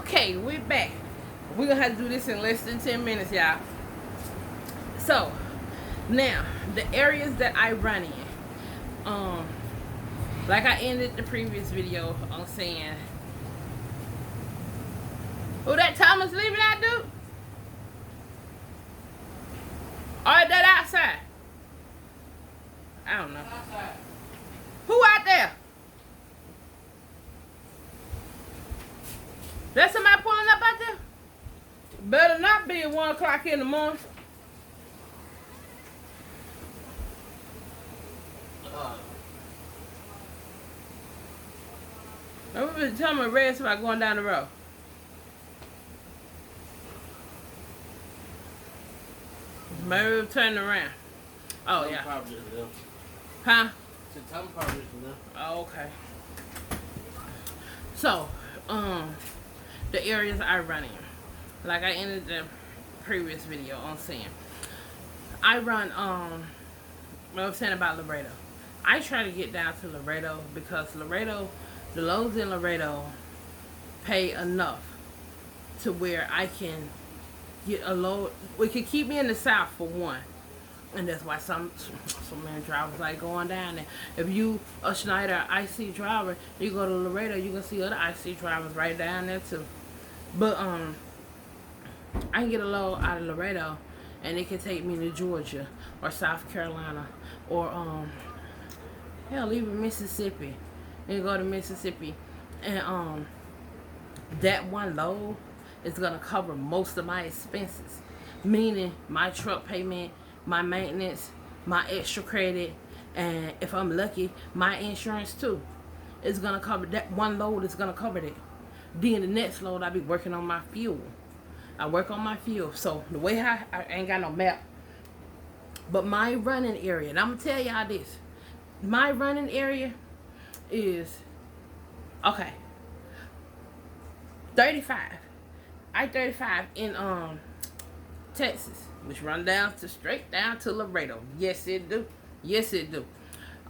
Okay, we're back. We're gonna have to do this in less than 10 minutes, y'all. So, now, the areas that I run in. Like I ended the previous video on saying, who that Thomas leaving out, dude? Or is that outside? I don't know. Who out there? There's somebody pulling up out there? Better not be at 1 o'clock in the morning. Everybody tell me red about going down the road. Maybe we'll turn around. Oh, yeah. Huh? Oh, okay. So, the areas I run in. Like I ended the previous video on saying, I run, what I was saying about Laredo. I try to get down to Laredo because Laredo, the loads in Laredo pay enough to where I can get a load. It can keep me in the South for one. And that's why some man drivers like going down there. If you a Schneider IC driver, you go to Laredo, you can see other IC drivers right down there too. But I can get a load out of Laredo, and it can take me to Georgia or South Carolina or hell, even Mississippi. And go to Mississippi, and that one load is gonna cover most of my expenses, meaning my truck payment, my maintenance, my extra credit, and if I'm lucky, my insurance too. It's gonna cover that one load. Is gonna cover that. Then the next load, I be working on my fuel. I work on my fuel. So the way I ain't got no map, but my running area, and I'm gonna tell y'all this. My running area is okay. 35. I-35 in Texas, which run down to straight down to Laredo. Yes, it do. Yes, it do.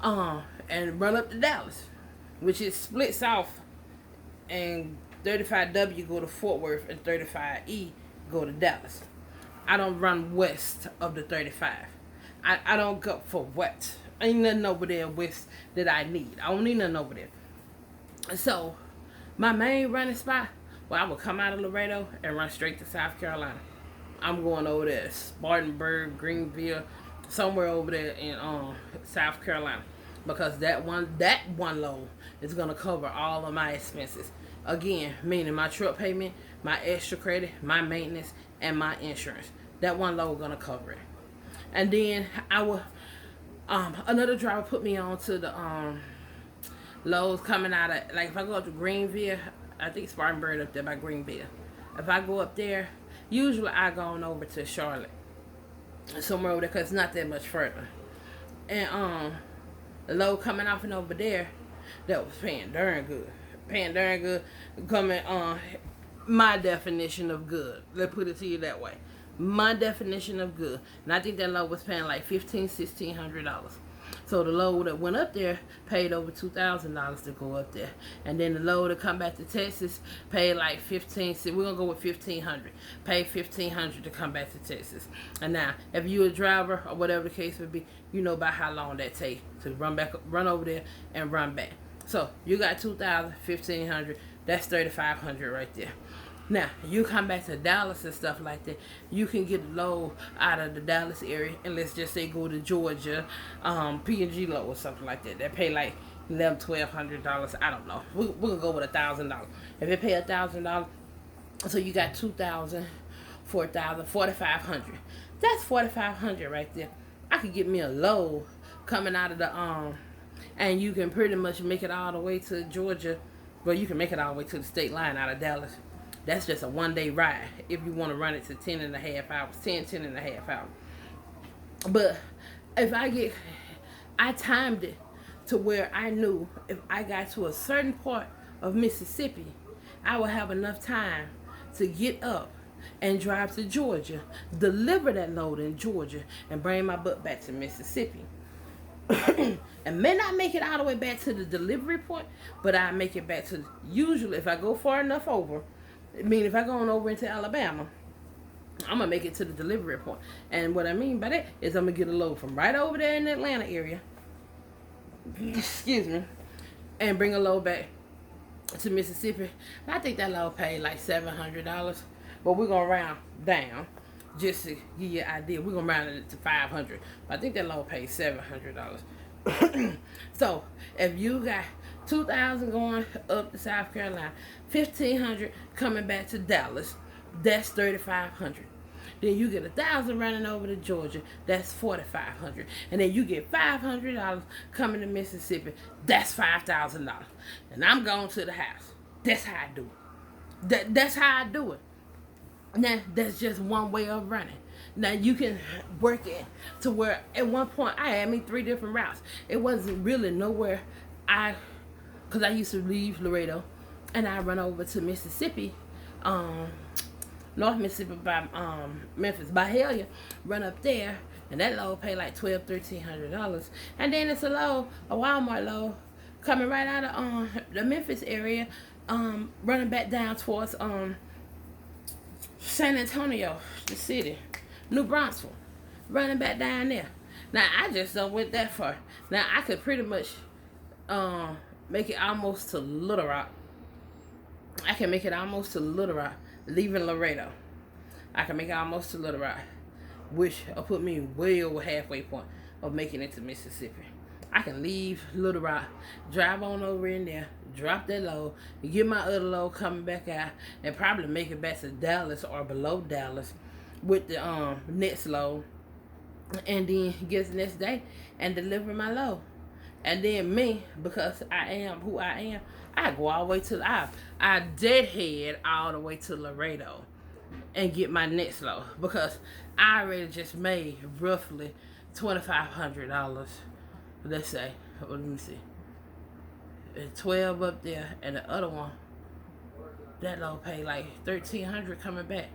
And run up to Dallas, which is splits off, and 35W go to Fort Worth and 35E go to Dallas. I don't run west of the 35. I don't go for what. Ain't nothing over there west that I need. I don't need nothing over there. So, my main running spot, well, I would come out of Laredo and run straight to South Carolina. I'm going over there, Spartanburg, Greenville, somewhere over there in South Carolina, because that one load is gonna cover all of my expenses. Again, meaning my truck payment, my extra credit, my maintenance, and my insurance. That one load gonna cover it. And then I will. Another driver put me on to the loads coming out of, like if I go up to Greenville, I think Spartanburg up there by Greenville. If I go up there, usually I go on over to Charlotte, somewhere over there, because it's not that much further. And the load coming off and over there, that was paying darn good. Coming my definition of good. Let's put it to you that way. My definition of good. And I think that load was paying like $1,600. So the load that went up there paid over $2,000 to go up there. And then the load that come back to Texas paid like $1,500. We're going to go with $1,500. Paid $1,500 to come back to Texas. And now, if you're a driver or whatever the case would be, you know about how long that takes to run over there and run back. So you got $2,000, $1,500. That's $3,500 right there. Now, you come back to Dallas and stuff like that, you can get a load out of the Dallas area, and let's just say go to Georgia, P&G load or something like that. They pay like $1,100, $1,200. I don't know. We're going to go with $1,000. If they pay $1,000, so you got $2,000, $4,000, $4,500. That's $4,500 right there. I could get me a load coming out of the, and you can pretty much make it all the way to Georgia. Well, you can make it all the way to the state line out of Dallas. That's just a one-day ride if you want to run it to 10 and a half hours. But if I timed it to where I knew if I got to a certain part of Mississippi, I would have enough time to get up and drive to Georgia, deliver that load in Georgia, and bring my butt back to Mississippi. And may not make it all the way back to the delivery point, but I make it back to, usually if I go far enough over, I mean, if I go on over into Alabama, I'm gonna make it to the delivery point. And what I mean by that is I'm gonna get a load from right over there in the Atlanta area. Excuse me, and bring a load back to Mississippi. I think that load paid like $700, but we're gonna round down just to give you an idea. We're gonna round it to 500. But I think that load paid $700. So if you got 2,000 going up to South Carolina, 1,500 coming back to Dallas, that's 3,500. Then you get 1,000 running over to Georgia, that's 4,500. And then you get $500 coming to Mississippi, that's $5,000. And I'm going to the house. That's how I do it. That's how I do it. Now, that's just one way of running. Now, you can work it to where at one point I had me 3 different routes. It wasn't really nowhere because I used to leave Laredo and I run over to Mississippi, North Mississippi by Memphis, by Hellier, run up there, and that load pay like $1,200-$1,300. And then it's a Walmart load coming right out of the Memphis area, running back down towards San Antonio, the city, New Brunswick, running back down there. Now I just don't went that far. Now I could pretty much make it almost to Little Rock. I can make it almost to Little Rock, leaving Laredo. I can make it almost to Little Rock, which will put me way over halfway point of making it to Mississippi. I can leave Little Rock, drive on over in there, drop that load, get my other load coming back out, and probably make it back to Dallas or below Dallas with the next load, and then get the next day and deliver my load. And then me, because I am who I am, I go all the way to I deadhead all the way to Laredo and get my next load, because I already just made roughly $2,500. Let's say, let me see, 12 up there, and the other one, that load paid like $1,300 coming back.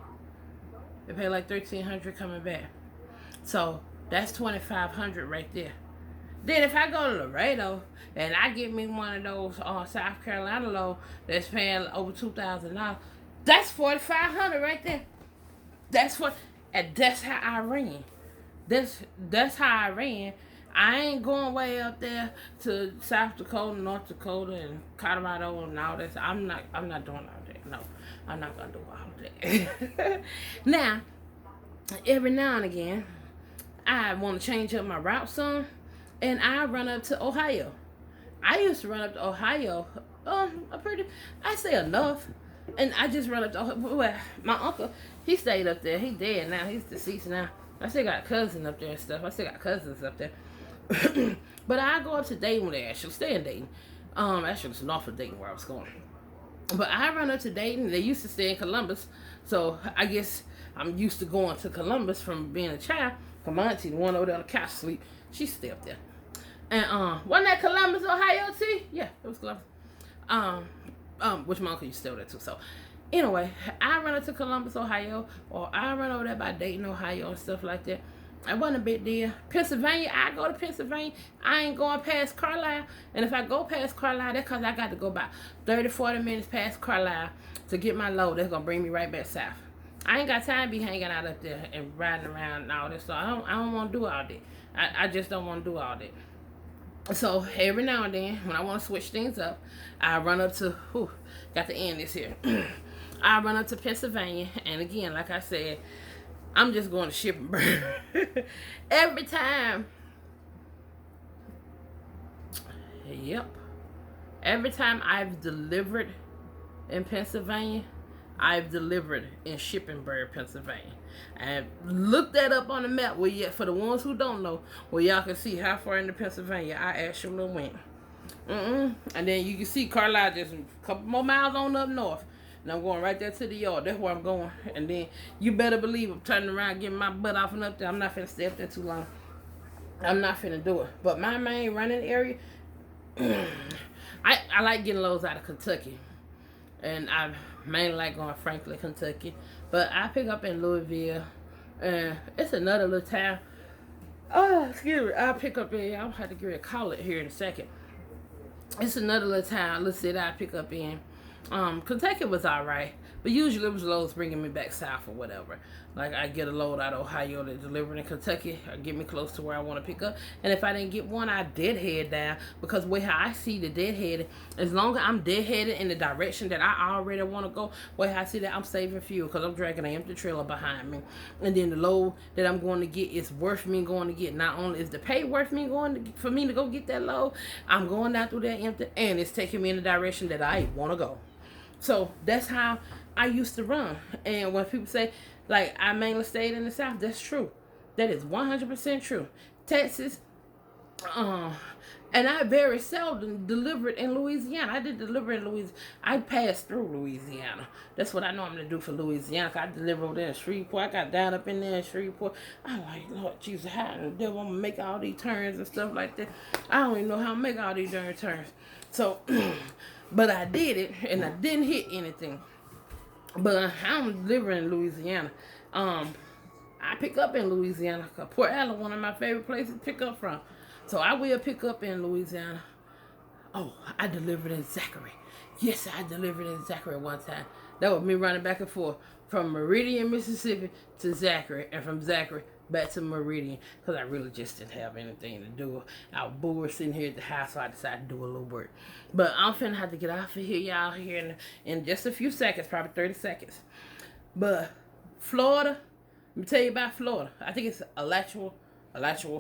It paid like $1,300 coming back. So that's $2,500 right there. Then if I go to Laredo and I get me one of those South Carolina load that's paying over $2,000, that's $4,500 right there. And that's how I ran. That's how I ran. I ain't going way up there to South Dakota, North Dakota, and Colorado and all this. I'm not doing all that. No, I'm not gonna do all that. Now, every now and again, I want to change up my route some, and I run up to Ohio. I used to run up to Ohio, I say enough, and I just run up to Ohio. Well, my uncle, he stayed up there. He dead now. He's deceased now. I still got cousins up there and stuff. I still got cousins up there. But I go up to Dayton with actually stay in Dayton. Actually it's north of Dayton where I was going. But I run up to Dayton. They used to stay in Columbus, so I guess I'm used to going to Columbus from being a child. Come on, auntie, the one over there on the couch sleep, she stay up there. And wasn't that Columbus, Ohio, T? Yeah, it was Columbus. Which my uncle used to stay over there too. So anyway, I run up to Columbus, Ohio, or I run over there by Dayton, Ohio, and stuff like that. I wasn't a big deal. Pennsylvania, I go to Pennsylvania. I ain't going past Carlisle. And if I go past Carlisle, that's because I got to go about 30, 40 minutes past Carlisle to get my load. That's going to bring me right back south. I ain't got time to be hanging out up there and riding around and all this. So I don't want to do all that. I just don't want to do all that. So every now and then, when I want to switch things up, I run up to, got to end this here. I run up to Pennsylvania. And again, like I said, I'm just going to Shippensburg. Every time. Yep. Every time I've delivered in Pennsylvania, I've delivered in Shippensburg, Pennsylvania. And look that up on the map for the ones who don't know, where y'all can see how far into Pennsylvania I actually went. And then you can see Carlisle just a couple more miles on up north. And I'm going right there to the yard. That's where I'm going. And then you better believe I'm turning around, getting my butt off and up there. I'm not finna stay up there too long. I'm not finna do it. But my main running area, I like getting loads out of Kentucky. And I mainly like going Franklin, Kentucky. But I pick up in Louisville. And it's another little town. Oh, excuse me. I'll pick up in, I'll have to give it a call it here in a second. It's another little town, little city I pick up in. Kentucky was alright, But usually it was loads bringing me back south or whatever. Like I get a load out of Ohio that delivered in Kentucky or get me close to where I want to pick up. And if I didn't get one, I deadhead down, because way how I see the deadheaded, as long as I'm deadheaded in the direction that I already want to go, way how I see that I'm saving fuel, because I'm dragging an empty trailer behind me. And then the load that I'm going to get is worth me going to get. Not only is the pay worth me for me to go get that load, I'm going down through that empty, and it's taking me in the direction that I want to go. So that's how I used to run. And when people say, like, I mainly stayed in the South, that's true. That is 100% true. Texas, and I very seldom delivered in Louisiana. I did deliver in Louisiana. I passed through Louisiana. That's what I normally do for Louisiana. I deliver over there in Shreveport. I got down up in there in Shreveport. I'm like, Lord Jesus, how the devil I'm gonna make all these turns and stuff like that? I don't even know how to make all these darn turns. So, but I did it, and I didn't hit anything. But I'm delivering in Louisiana. I pick up in Louisiana. Port Allen, one of my favorite places to pick up from. So I will pick up in Louisiana. Oh, I delivered in Zachary. Yes, I delivered in Zachary one time. That was me running back and forth from Meridian, Mississippi to Zachary, and from Zachary back to Meridian, because I really just didn't have anything to do. I was bored sitting here at the house, so I decided to do a little work. But I'm finna have to get off of here, y'all, here in just a few seconds, probably 30 seconds. But Florida, let me tell you about Florida. I think it's Alachua,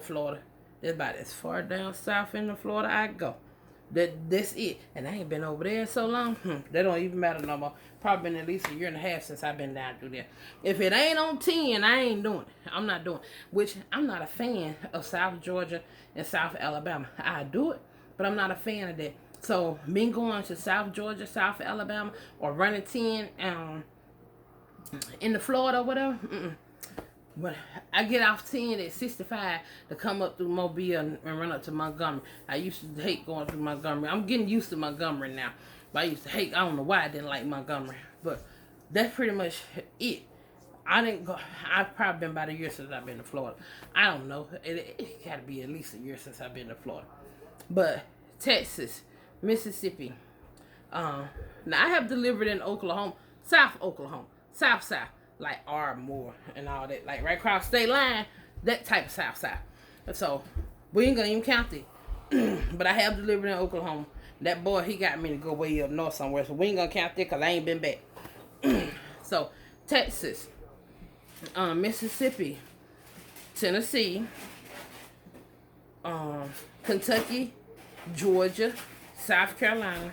Florida. That's about as far down south in Florida I go. That's it. And I ain't been over there in so long. That don't even matter no more. Probably been at least a year and a half since I've been down through there. If it ain't on 10, I ain't doing it. I'm not doing it. Which, I'm not a fan of South Georgia and South Alabama. I do it, but I'm not a fan of that. So, me going to South Georgia, South Alabama, or running 10 in the Florida or whatever, But I get off 10 at 65 to come up through Mobile and run up to Montgomery. I used to hate going through Montgomery. I'm getting used to Montgomery now. But I used to hate, I don't know why I didn't like Montgomery. But that's pretty much it. I didn't go, I've probably been about a year since I've been to Florida. I don't know. It got to be at least a year since I've been to Florida. But Texas, Mississippi. Now I have delivered in Oklahoma, South, like Ardmore and all that, like right across state line, that type of South. And so we ain't gonna even count it. But I have delivered in Oklahoma. That boy, he got me to go way up north somewhere, so we ain't gonna count it because I ain't been back. So Texas, Mississippi, Tennessee, Kentucky, Georgia, South Carolina.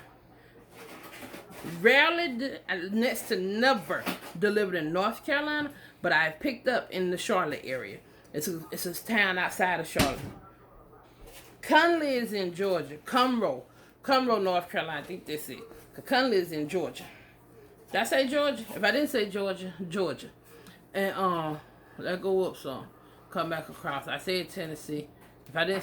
Rarely, next to never delivered in North Carolina, but I've picked up in the Charlotte area. It's a town outside of Charlotte. Conley is in Georgia. Conroe, North Carolina. I think that's it. Conley is in Georgia. Did I say Georgia? If I didn't say Georgia, Georgia. And let's go up some. Come back across. I said Tennessee. If I didn't